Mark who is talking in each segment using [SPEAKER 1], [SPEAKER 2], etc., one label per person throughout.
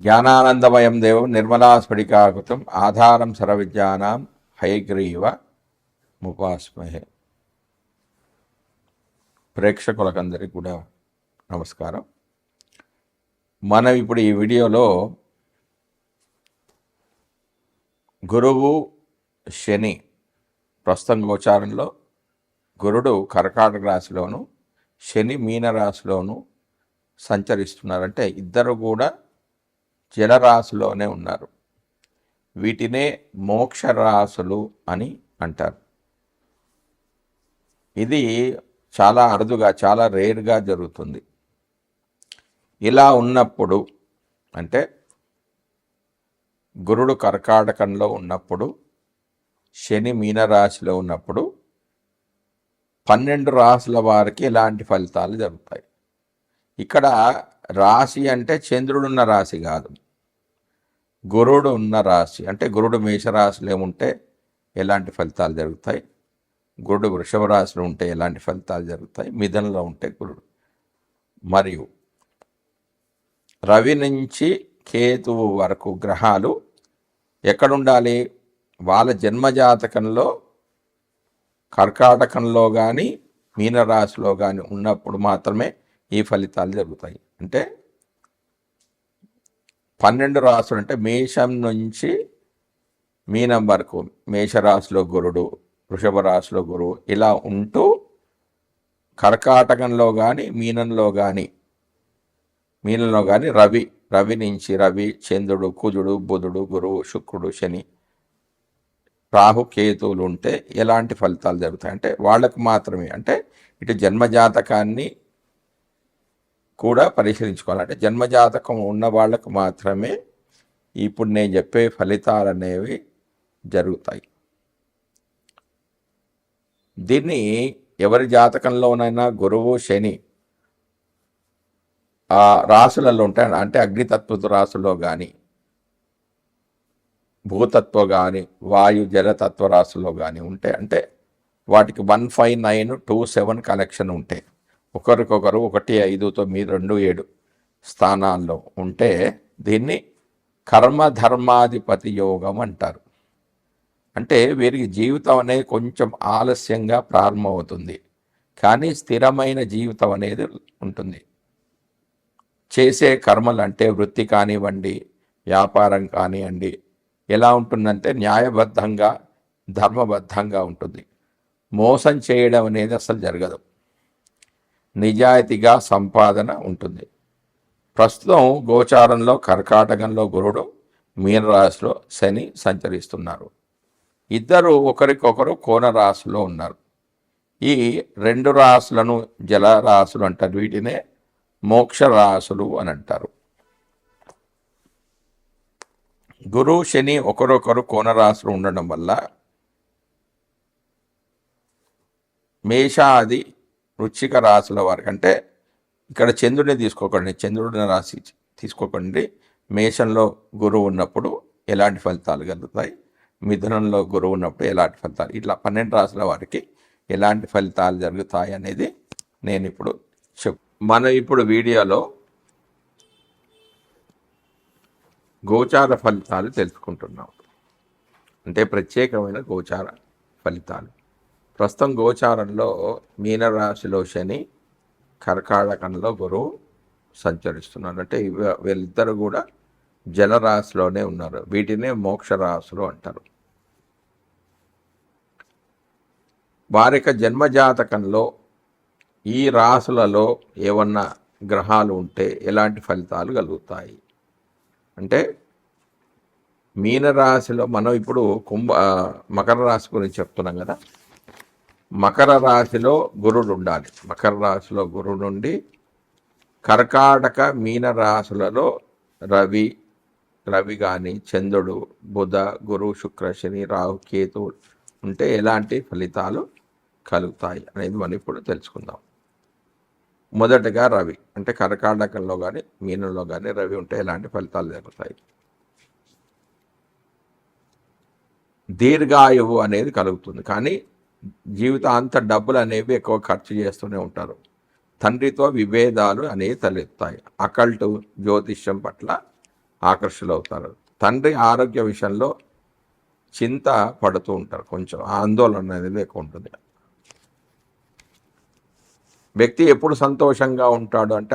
[SPEAKER 1] జ్ఞానానందమయం దేవం నిర్మలాస్ఫటికాకృతం ఆధారం సర్వవిద్యానాం హయగ్రీవ ముపాస్మహే. ప్రేక్షకులకందరికీ కూడా నమస్కారం. మనం ఇప్పుడు ఈ వీడియోలో గురువు శని ప్రస్తుతం గోచారంలో గురుడు కర్కాటక రాశిలోను శని మీన రాశిలోను సంచరిస్తున్నారంటే ఇద్దరు కూడా జలరాశిలోనే ఉన్నారు. వీటినే మోక్ష రాశులు అని అంటారు. ఇది చాలా అరుదుగా చాలా రేర్గా జరుగుతుంది. ఇలా ఉన్నప్పుడు అంటే గురుడు కర్కాటకంలో ఉన్నప్పుడు శని మీనరాశిలో ఉన్నప్పుడు 12 రాశుల వారికి ఇలాంటి ఫలితాలు జరుగుతాయి. ఇక్కడ రాశి అంటే చంద్రుడున్న రాశి కాదు, గురుడు ఉన్న రాశి. అంటే గురుడు మేషరాశిలో ఉంటే ఎలాంటి ఫలితాలు జరుగుతాయి, గురుడు వృషభ రాశిలో ఉంటే ఎలాంటి ఫలితాలు జరుగుతాయి, మిథునంలో ఉంటే గురుడు. మరియు రవి నుంచి కేతువు వరకు గ్రహాలు ఎక్కడుండాలి? వాళ్ళ జన్మజాతకంలో కర్కాటకంలో కానీ మీనరాశిలో కానీ ఉన్నప్పుడు మాత్రమే ఈ ఫలితాలు జరుగుతాయి. అంటే 12 రాశులు అంటే మేషం నుంచి మీనం వరకు, మేషరాశిలో గురుడు, వృషభ రాశిలో గురువు ఇలా ఉంటూ కర్కాటకంలో కానీ మీనంలో కానీ రవి నుంచి రవి, చంద్రుడు, కుజుడు, బుధుడు, గురువు, శుక్రుడు, శని, రాహు, కేతువులు ఉంటే ఎలాంటి ఫలితాలు జరుగుతాయి అంటే వాళ్ళకు మాత్రమే. అంటే ఇటు జన్మజాతకాన్ని కూడా పరిశీలించుకోవాలి. అంటే జన్మజాతకం ఉన్న వాళ్ళకు మాత్రమే ఇప్పుడు నేను చెప్పే ఫలితాలు అనేవి జరుగుతాయి. దీన్ని ఎవరి జాతకంలోనైనా గురువు శని ఆ రాశులలో ఉంటాయి. అంటే అగ్నితత్వ రాశుల్లో కానీ, భూతత్వ కానీ, వాయు జలతత్వ రాశుల్లో కానీ ఉంటే, అంటే వాటికి 1, 5, 9, 2, 7 కనెక్షన్ ఉంటే, ఒకరికొకరు 1, 5, 9, 2, 7 స్థానాల్లో ఉంటే దీన్ని కర్మధర్మాధిపతి యోగం అంటారు. అంటే వీరికి జీవితం అనేది కొంచెం ఆలస్యంగా ప్రారంభమవుతుంది, కానీ స్థిరమైన జీవితం అనేది ఉంటుంది. చేసే కర్మలు అంటే వృత్తి కానివ్వండి, వ్యాపారం కానివ్వండి, ఎలా ఉంటుందంటే న్యాయబద్ధంగా ధర్మబద్ధంగా ఉంటుంది. మోసం చేయడం అనేది అసలు జరగదు. నిజాయితీగా సంపాదన ఉంటుంది. ప్రస్తుతం గోచారంలో కర్కాటకంలో గురుడు, మీనరాశిలో శని సంచరిస్తున్నారు. ఇద్దరు ఒకరికొకరు కోణ రాశిలో ఉన్నారు. ఈ 2 రాశులను జలరాశులు అంటారు. వీటినే మోక్ష రాశులు అని అంటారు. గురు శని ఒకరొకరు కోణరాశులు ఉండడం వల్ల మేషాది వృశ్చిక రాశుల వారికి, అంటే ఇక్కడ చంద్రుడిని తీసుకోకండి, చంద్రుడిని రాశి తీసుకోకండి. మేషంలో గురువు ఉన్నప్పుడు ఎలాంటి ఫలితాలు కలుగుతాయి, మిథునంలో గురువు ఉన్నప్పుడు ఎలాంటి ఫలితాలు, ఇట్లా 12 రాశుల వారికి ఎలాంటి ఫలితాలు జరుగుతాయి అనేది నేను ఇప్పుడు మనం ఇప్పుడు వీడియోలో గోచార ఫలితాలు తెలుసుకుంటున్నాం. అంటే ప్రత్యేకమైన గోచార ఫలితాలు. ప్రస్తుతం గోచారంలో మీనరాశిలో శని, కర్కాటకంలో గురువు సంచరిస్తున్నారు. అంటే వీళ్ళిద్దరు కూడా జలరాశిలోనే ఉన్నారు. వీటినే మోక్ష రాశులు అంటారు. వారి యొక్క జన్మజాతకంలో ఈ రాశులలో ఏమన్నా గ్రహాలు ఉంటే ఎలాంటి ఫలితాలు కలుగుతాయి అంటే, మీనరాశిలో మనం ఇప్పుడు మకర రాశి గురించి చెప్తున్నాం కదా. మకర రాశిలో గురుడు ఉండాలి. మకర రాశిలో గురుడు ఉండి కర్కాటక మీన రాశులలో రవి కానీ, చంద్రుడు, బుధ, గురు, శుక్ర, శని, రాహు, కేతు ఉంటే ఎలాంటి ఫలితాలు కలుగుతాయి అనేది మనం ఇప్పుడు తెలుసుకుందాం. మొదటగా రవి, అంటే కర్కాటకంలో కానీ మీనంలో కానీ రవి ఉంటే ఎలాంటి ఫలితాలు జరుగుతాయి? దీర్ఘాయువు అనేది కలుగుతుంది, కానీ జీవితాంత డబ్బులు అనేవి ఎక్కువ ఖర్చు చేస్తూనే ఉంటారు. తండ్రితో విభేదాలు అనేవి తలెత్తాయి. అకల్టు జ్యోతిష్యం పట్ల ఆకర్షులవుతారు. తండ్రి ఆరోగ్య విషయంలో చింత పడుతూ ఉంటారు, కొంచెం ఆందోళన అనేది ఎక్కువ ఉంటుంది. వ్యక్తి ఎప్పుడు సంతోషంగా ఉంటాడు అంటే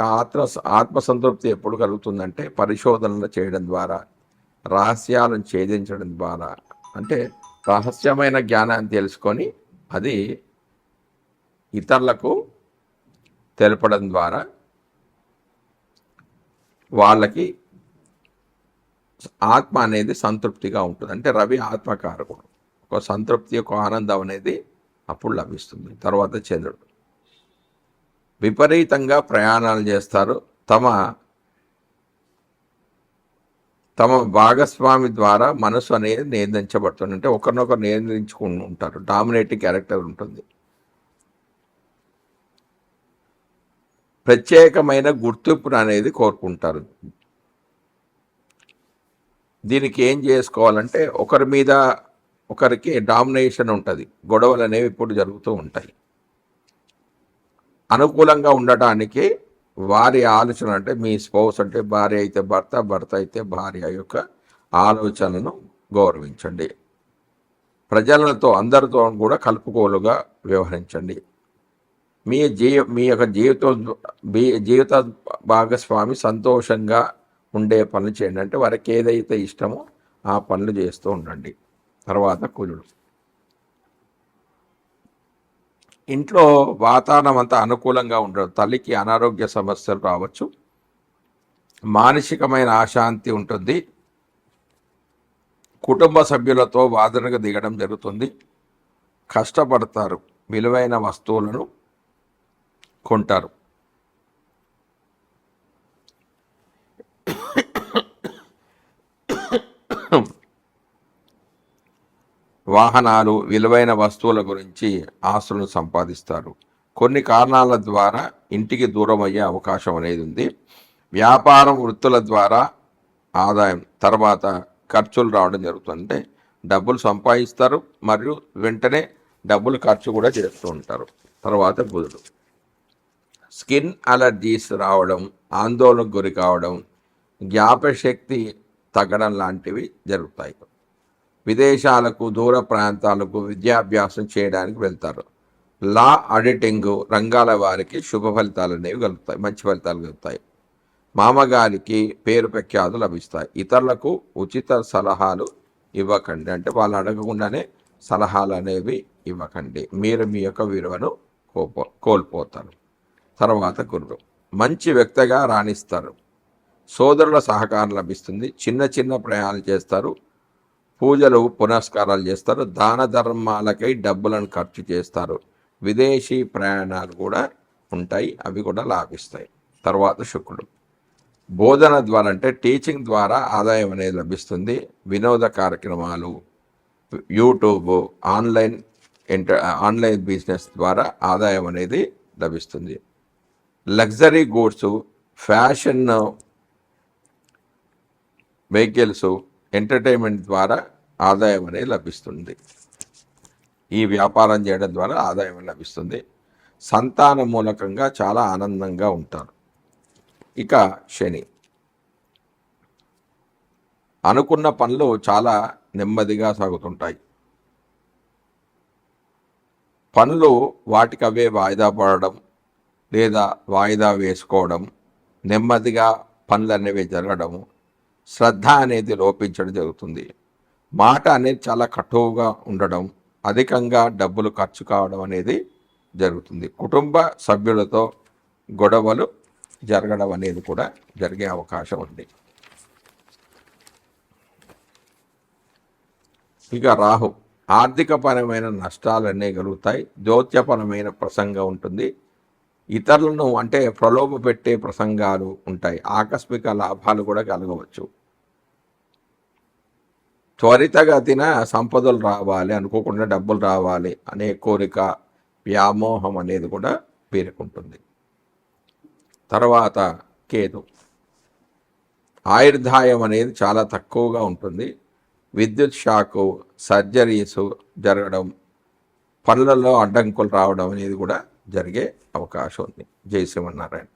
[SPEAKER 1] ఆత్మసంతృప్తి ఎప్పుడు కలుగుతుందంటే పరిశోధనలు చేయడం ద్వారా, రహస్యాలను ఛేదించడం ద్వారా, అంటే రహస్యమైన జ్ఞానాన్ని తెలుసుకొని అది ఇతరులకు తెలపడం ద్వారా వాళ్ళకి ఆత్మ అనేది సంతృప్తిగా ఉంటుంది. అంటే రవి ఆత్మకారకుడు, ఒక సంతృప్తి, ఒక ఆనందం అనేది అప్పుడు లభిస్తుంది. తర్వాత చంద్రుడు విపరీతంగా ప్రయాణాలు చేస్తారు. తమ తమ భాగస్వామి ద్వారా మనసు అనేది నియంత్రించబడుతుంది. అంటే ఒకరినొకరు నియంత్రించుకుని ఉంటారు, డామినేటింగ్ క్యారెక్టర్ ఉంటుంది. ప్రత్యేకమైన గుర్తింపును అనేది కోరుకుంటారు. దీనికి ఏం చేసుకోవాలంటే ఒకరి మీద ఒకరికి డామినేషన్ ఉంటుంది, గొడవలు అనేవి ఇప్పుడు జరుగుతూ ఉంటాయి. అనుకూలంగా ఉండటానికి వారి ఆలోచన, అంటే మీ స్పౌస్ అంటే భార్య అయితే భర్త, భర్త అయితే భార్య యొక్క ఆలోచనను గౌరవించండి. ప్రజలతో అందరితో కూడా కలుపుకోలుగా వ్యవహరించండి. మీ యొక్క జీవిత భాగస్వామి సంతోషంగా ఉండే పనులు చేయండి. అంటే వారికి ఏదైతే ఇష్టమో ఆ పనులు చేస్తూ ఉండండి. తర్వాత కుజుడు ఇంట్లో వాతావరణం అంతా అనుకూలంగా ఉండదు. తల్లికి అనారోగ్య సమస్యలు రావచ్చు, మానసికమైన అశాంతి ఉంటుంది, కుటుంబ సభ్యులతో వాదనకు దిగడం జరుగుతుంది, కష్టపడతారు, విలువైన వస్తువులను కొంటారు. వాహనాలు, విలువైన వస్తువుల గురించి ఆస్తులను సంపాదిస్తారు. కొన్ని కారణాల ద్వారా ఇంటికి దూరం అయ్యే అవకాశం అనేది ఉంది. వ్యాపారం, వృత్తుల ద్వారా ఆదాయం, తర్వాత ఖర్చులు రావడం జరుగుతుంది. అంటే డబ్బులు సంపాదిస్తారు మరియు వెంటనే డబ్బులు ఖర్చు కూడా చేస్తూ ఉంటారు. తర్వాత బుధుడు స్కిన్ అలర్జీస్ రావడం, ఆందోళనకు గురి కావడం, జ్ఞాపశక్తి తగ్గడం లాంటివి జరుగుతాయి. విదేశాలకు, దూర ప్రాంతాలకు విద్యాభ్యాసం చేయడానికి వెళ్తారు. లా, ఆడిటింగ్ రంగాల వారికి శుభ ఫలితాలు అనేవి కలుగుతాయి, మంచి ఫలితాలు కలుగుతాయి. మామగారికి పేరు ప్రఖ్యాతులు లభిస్తాయి. ఇతరులకు ఉచిత సలహాలు ఇవ్వకండి, అంటే వాళ్ళు అడగకుండానే సలహాలు అనేవి ఇవ్వకండి, మీరు మీ యొక్క విలువను కోల్పోతారు. తర్వాత గురుడు మంచి వ్యక్తిగా రాణిస్తారు. సోదరుల సహకారం లభిస్తుంది. చిన్న చిన్న ప్రయాణాలు చేస్తారు, పూజలు పునస్కారాలు చేస్తారు, దాన ధర్మాలకై డబ్బులను ఖర్చు చేస్తారు. విదేశీ ప్రయాణాలు కూడా ఉంటాయి, అవి కూడా లాభిస్తాయి. తర్వాత శుక్రుడు బోధన ద్వారా, అంటే టీచింగ్ ద్వారా ఆదాయం అనేది లభిస్తుంది. వినోద కార్యక్రమాలు, యూట్యూబ్, ఆన్లైన్ బిజినెస్ ద్వారా ఆదాయం అనేది లభిస్తుంది. Luxury goods, fashion vehicles, entertainment ద్వారా ఆదాయం అనేది లభిస్తుంది. ఈ వ్యాపారం చేయడం ద్వారా ఆదాయం లభిస్తుంది. సంతాన మూలకంగా చాలా ఆనందంగా ఉంటారు. ఇక శని అనుకున్న పనులు చాలా నెమ్మదిగా సాగుతుంటాయి. పనులు వాటికవే వాయిదా పడడం లేదా వాయిదా వేసుకోవడం, నెమ్మదిగా పనులు అనేవి జరగడము, శ్రద్ధ అనేది లోపించడం జరుగుతుంది. మాట అనేది చాలా కటువుగా ఉండడం, అధికంగా డబ్బులు ఖర్చు కావడం అనేది జరుగుతుంది. కుటుంబ సభ్యులతో గొడవలు జరగడం అనేది కూడా జరిగే అవకాశం ఉంది. ఇక రాహు ఆర్థికపరమైన నష్టాలన్నీ కలుగుతాయి. దౌత్యపరమైన ప్రసంగం ఉంటుంది. ఇతరులను అంటే ప్రలోభ పెట్టే ప్రసంగాలు ఉంటాయి. ఆకస్మిక లాభాలు కూడా కలగవచ్చు. త్వరితగతిన సంపదలు రావాలి, అనుకోకుండా డబ్బులు రావాలి అనే కోరిక, వ్యామోహం అనేది కూడా పేరుకుంటుంది. తర్వాత కేతు ఆయుర్దాయం అనేది చాలా తక్కువగా ఉంటుంది. విద్యుత్ షాకు, సర్జరీసు జరగడం, పనులలో అడ్డంకులు రావడం అనేది కూడా జరిగే అవకాశం ఉంది. జై శ్రీమన్నారాయణ.